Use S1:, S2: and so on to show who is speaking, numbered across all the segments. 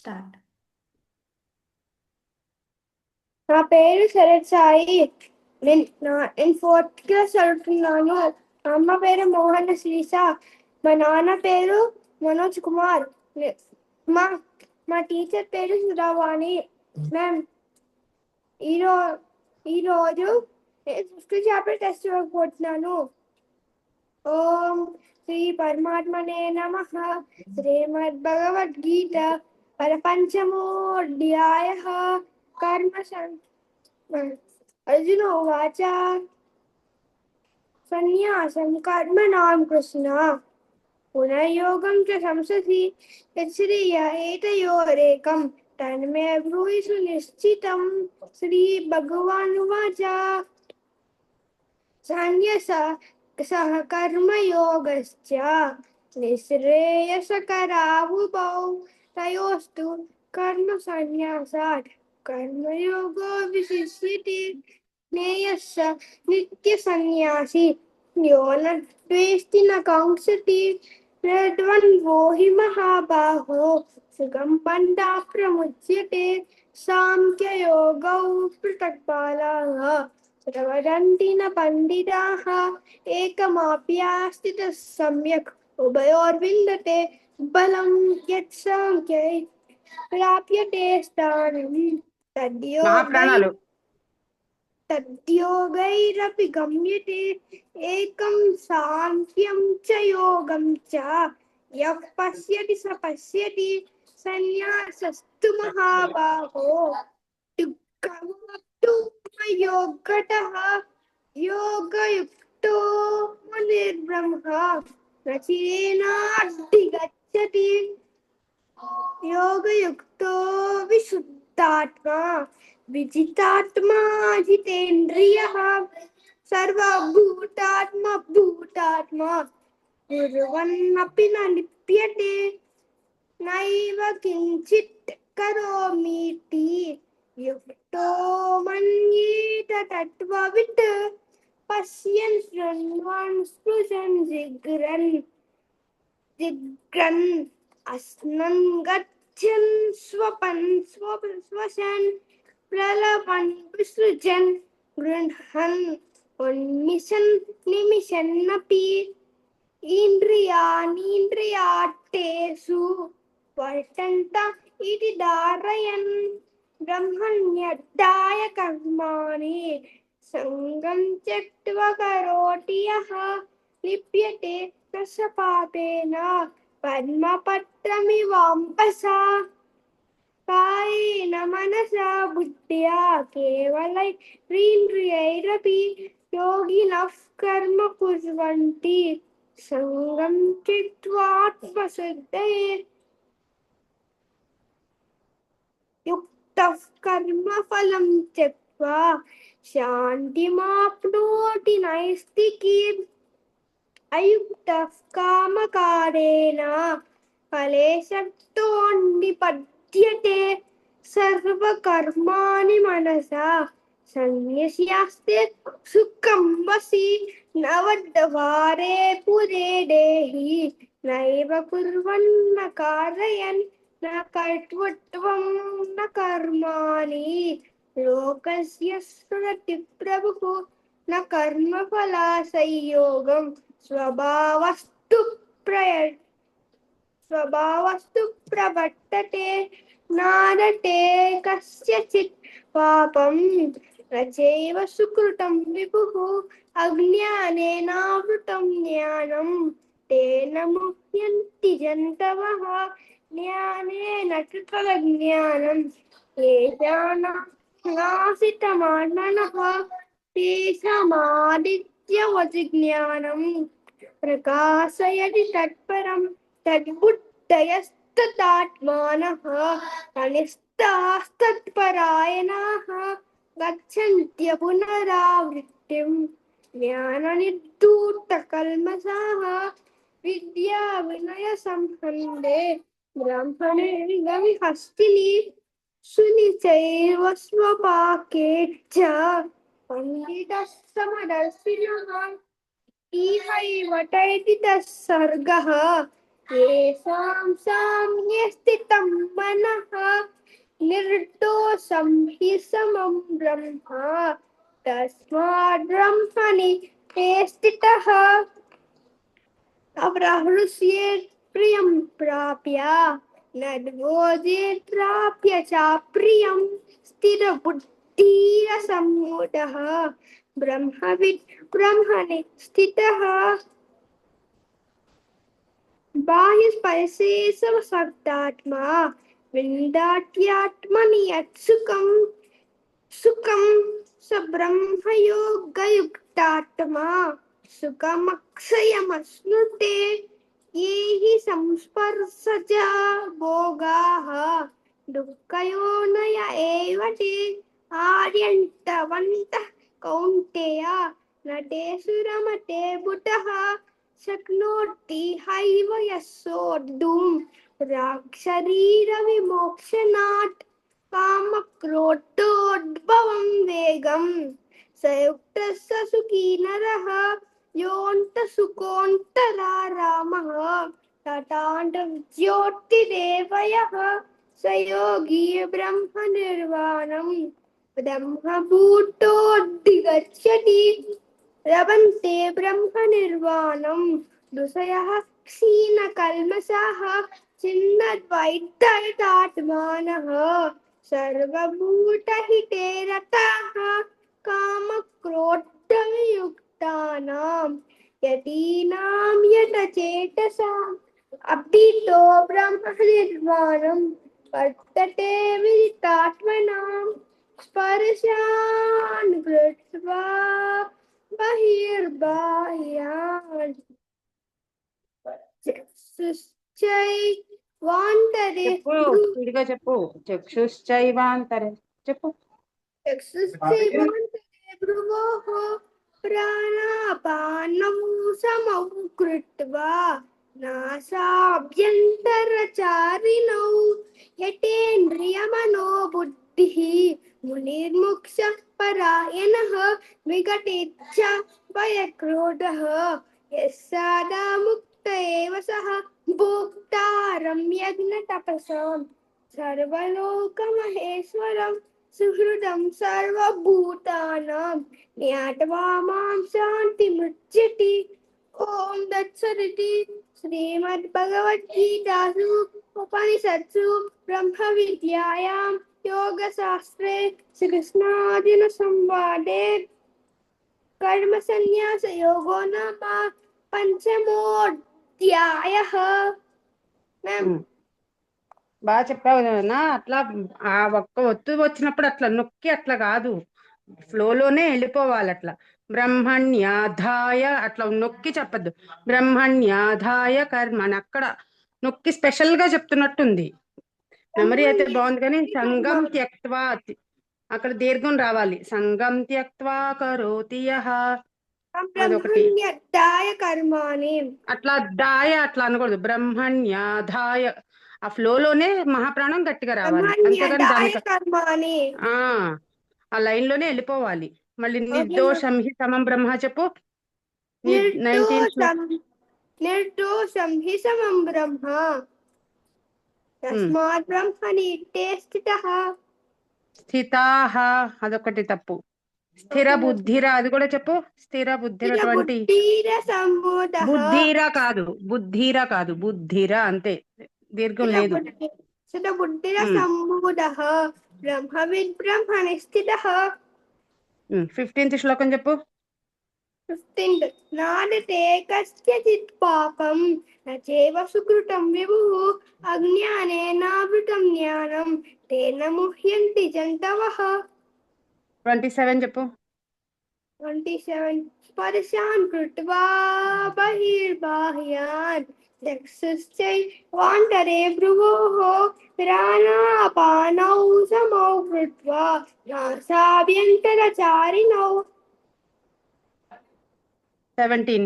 S1: Start.
S2: నా పేరు శరత్ సాయి. నేను 4th క్లాస్ చదువుతున్నాను. మా అమ్మ పేరు మోహన శ్రీష. మా నాన్న పేరు మనోజ్ కుమార్. మా టీచర్ పేరు సుధావాణి. మ్యామ్, ఈరోజు 5th చాప్టర్ టెస్ట్ ఇవ్వకపోతున్నాను. ఓం శ్రీ పరమాత్మనే నమః. శ్రీమద్భగవద్గీత పంచమోऽధ్యాయः. కర్మ अर्जुन उवाच सन्न्यासं कर्मणां कृष्ण पुनर्योगं च संसदि यच्छ्रिय एतयोरेकं तन्मे ब्रूहि सुनिश्चितं. श्रीभगवानुवाच सन्न्यासः कर्मयोगश्च निःश्रेयसकरावुभौ तयोस्तु कर्मसन्न्यासात् कर्मयोगो विशिष्यते. ज्ञेयः नित्यसन्न्यासी यो न द्वेष्टि न काङ्क्षति निर्द्वन्द्वो हि महाबाहो सुखं बन्धः प्रमुच्यते. साङ्ख्ययोगौ पृथक्बालाः प्रवदन्ति न पण्डिताः एकमाप्यास्थितः सम्यक् उभयोर्विन्दते बलं यत् साङ्ख्यै प्राप्यते स्थानं तद्योगैरपि गम्यते. एकं साङ्ख्यं च योगं च यः पश्यति स पश्यति. सन्न्यासस्तु महाबाहो योगतः योगयुक्तो मुनिर्ब्रह्म न चिरेणाधिगच्छति. योगयुक्तो विशुद्धात्मा विजितात्मा जितेन्द्रियः सर्वभूतात्मा भूतात्मा कुर्वन्नपि न लिप्यते. नैव किञ्चित् करोमीति युक्तो मन्येत तत्त्ववित्. पश्यन् शृण्वन् स्पृशन् जिघ्रन् अस्नन् गच्छन् स्वपन् स्वशन् प्रलपन् विसृजन् गृह्णन् उन्मिषन् निमिषन्नपि. इन्द्रियाणीन्द्रियार्थेषु वर्तन्त इति धारयन् ब्रह्मण्यध्याय कर्माणि सङ्गं त्यक्त्वा करोति यः लिप्यते न स पापेन पद्मपत्रमिवाम्भसा. कायेन मनसा बुद्ध्या केवलैन्द्रियैरपि योगिनः कर्म कुर्वन्ति सङ्गं त्यक्त्वात्मशुद्धये. युक्तः कर्मफलं त्यक्त्वा शान्तिमाप्नोति नैष्ठिकीम्. अयुक्तः कामकारेण फले शक्तोऽन्निपद्यते. सर्वकर्माणि मनसा सन्न्यस्यास्ते सुखं वसि. नवद्वारे पुरे देहि नैव कुर्वन्न कारयन् न कर्तृत्वं न कर्माणि लोकस्य स्मरति प्रभुः. न कर्मफलासंयोगं स्वभावस्तु प्रवर्तते. नारते कस्यचित् पापं न चैव सुकृतं विभुः. अज्ञानेनावृतं ज्ञानं तेन मुह्यन्ति जन्तवः. ज्ञानेन तदज्ञानं येषां नाशितमात्मनः तेषामादित्यवत् ज्ञानं प्रकाशयति तत्परं. तद्बुद्धयस्तदात्मानः अनिष्टास्तत्परायणाः गच्छन्त्य पुनरावृत्तिं ज्ञाननिर्धूतकल्मषाः. विद्या विनय संबन्धे ब्राह्मणे गविहस्तिनि सुनिचैव स्वपाके च पंडितः समदर्शिनः. इहैव तैतितः सर्गः येषां साम्ये स्थितं मनः निर्दोषं हि समं ब्रह्म तस्मात् ब्रह्मणि ते स्थितः अप्रहृष्येत् प्रियं प्राप्य नद्वोजेत् प्राप्य च प्रियं स्थिरबुद्धिरसम्मूढः ब्रह्मविद् ब्रह्मणि स्थितः बाह्यस्पर्शेषवशब्दात्मा विन्दाट्यात्मनि यत्सुखं सुखं स ब्रह्मयोगयुक्तात्मा सुखमक्षयमश्नुते ये हि संस्पर्शजा भोगाः दुःखयोनय एव ते आर्यन्तवन्तः कौन्तेय न तेषु रमते बुधः शक्नोति हैव यस्सोद्धुं राक्षरीरविमोक्षणात् कामक्रोधोद्भवं वेगं संयुक्तस्य सुखी नरः योऽन्तसुखोऽन्तरारामः तथान्तर्ज्योतिरेवयः स योगी ब्रह्मनिर्वाणं ब्रह्मभूतोऽधिगच्छति रवन्ते ब्रह्मनिर्वाणं ऋषयः क्षीणकल्मषाः छिन्नद्वैतात्मानः सर्वभूतहिते रताः कामक्रोधवियुक्तानां यतीनां यतचेतसाम् अभितो ब्रह्मनिर्वाणं वर्तते विदितात्मनां स्पर्शान् कृत्वा बहिर्बाह्यान् चक्षुश्चैवान्तरे
S1: చెప్పు స్పీడ్గా చెప్పు. చక్షుశ్చైవాంతరే చెప్పు.
S2: चक्षुश्चैवान्तरे भ्रुवोः प्राणापानौ समौ कृत्वा नासाभ्यन्तरचारिणौ यतेन्द्रियमनो बुद्धिः मुनिर्मुक्षः परायणः विगतेच्छा भयक्रोधः यस्सादामुक्त एव सः भोक्तारं यज्ञतपसाम् सर्वलोकमहेश्वरं सुहृदं सर्वभूतानां ज्ञात्वा मां शान्तिमुच्यते ॐ तत्सदिति श्रीमद्भगवद्गीतासु उपनिषत्सु ब्रह्मविद्यायां योगशास्त्रे श्रीकृष्णार्जुनसंवादे कर्मसन्न्यासयोगो नाम पंचमोऽध्यायः। मैम
S1: బాగా చెప్పావు కదా. అట్లా ఆ ఒక్క ఒత్తు వచ్చినప్పుడు అట్లా నొక్కి అట్లా కాదు, ఫ్లోలోనే వెళ్ళిపోవాలి. అట్లా బ్రహ్మణ్యాధాయ అట్లా నొక్కి చెప్పద్దు. బ్రహ్మణ్యాధాయ కర్మని అక్కడ నొక్కి స్పెషల్ గా చెప్తున్నట్టుంది. మెమరీ అయితే బాగుంది కానీ సంగం త్యక్వా అక్కడ దీర్ఘం రావాలి. సంగం త్యక్వా కరోతి యః అదొకటి.
S2: బ్రహ్మణ్యాధాయ కర్మాణి
S1: అట్లా దాయ అట్లా అనకూడదు. బ్రహ్మణ్యాధాయ ఆ ఫ్లోలోనే మహాప్రాణం గట్టిగా రావాలి. అంతేగాని
S2: బ్రహ్మణ్యాధాయ
S1: దానికి
S2: కర్మాణి
S1: ఆ లైన్ లోనే వెళ్ళిపోవాలి. మళ్ళీ నిర్దోషం హి సమం బ్రహ్మ చెప్పు. 19
S2: నిర్దోషం హి సమం బ్రహ్మ తస్మాత్ బ్రహ్మణి తే స్థితః.
S1: స్థితాహ అదొకటి తప్పు. స్థిర బుద్ధిర అది కూడా చెప్పు. స్థిర బుద్ధిరటువంటి బుద్ధిరా కాదు, బుద్ధిరా కాదు, బుద్ధిర అంతే, దీర్ఘం లేదు.
S2: బుద్ధిర సంబూఢః బ్రహ్మవిద్ బ్రహ్మణి స్థితః.
S1: 15th శ్లోకం చెప్పు.
S2: 15 నాదతే కస్యచిత్ పాపం నచేవ సుకృతం విభుః అజ్ఞానేనావృతం జ్ఞానం తేన ముహ్యంతి జంతవః.
S1: 27 చెప్పు.
S2: 27 స్పర్శాన్ కృత్వా బహిర్బాహ్యాన్ చక్షుశ్చైవాంతరే భ్రువోః ప్రాణాపానౌ సమౌ కృత్వా నాసాభ్యంతరచారిణౌ.
S1: 17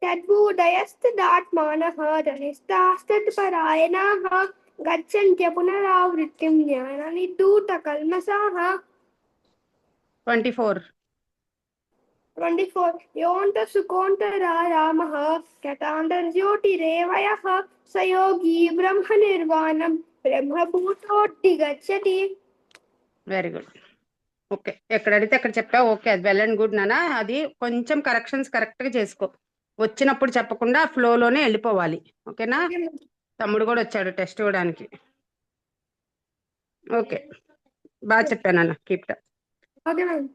S2: तद्बोधयस्तदात्मानः धनिष्ठास्तत्परायणाः गच्छन्त्य पुनरावृत्तिं ज्ञाननिर्धूतकल्मषाः.
S1: 24
S2: योऽन्तसुखोऽन्तरारामः यथान्तर्ज्योतिरेवयः स योगी ब्रह्मनिर्वाणं బ్రహ్మభూతోటి గచ్చతి.
S1: Very good. ఓకే, ఎక్కడ అడిగితే ఎక్కడ చెప్పావు. ఓకే, అది వెల్ అండ్ గుడ్ నానా. అది కొంచెం కరెక్షన్స్ కరెక్ట్గా చేసుకో. వచ్చినప్పుడు చెప్పకుండా ఫ్లోలోనే వెళ్ళిపోవాలి. ఓకేనా?
S2: Okay ma'am.
S1: తమ్ముడు కూడా వచ్చాడు టెస్ట్ ఇవ్వడానికి. ఓకే, బాగా చెప్పానన్న. Keep
S2: okay ma'am.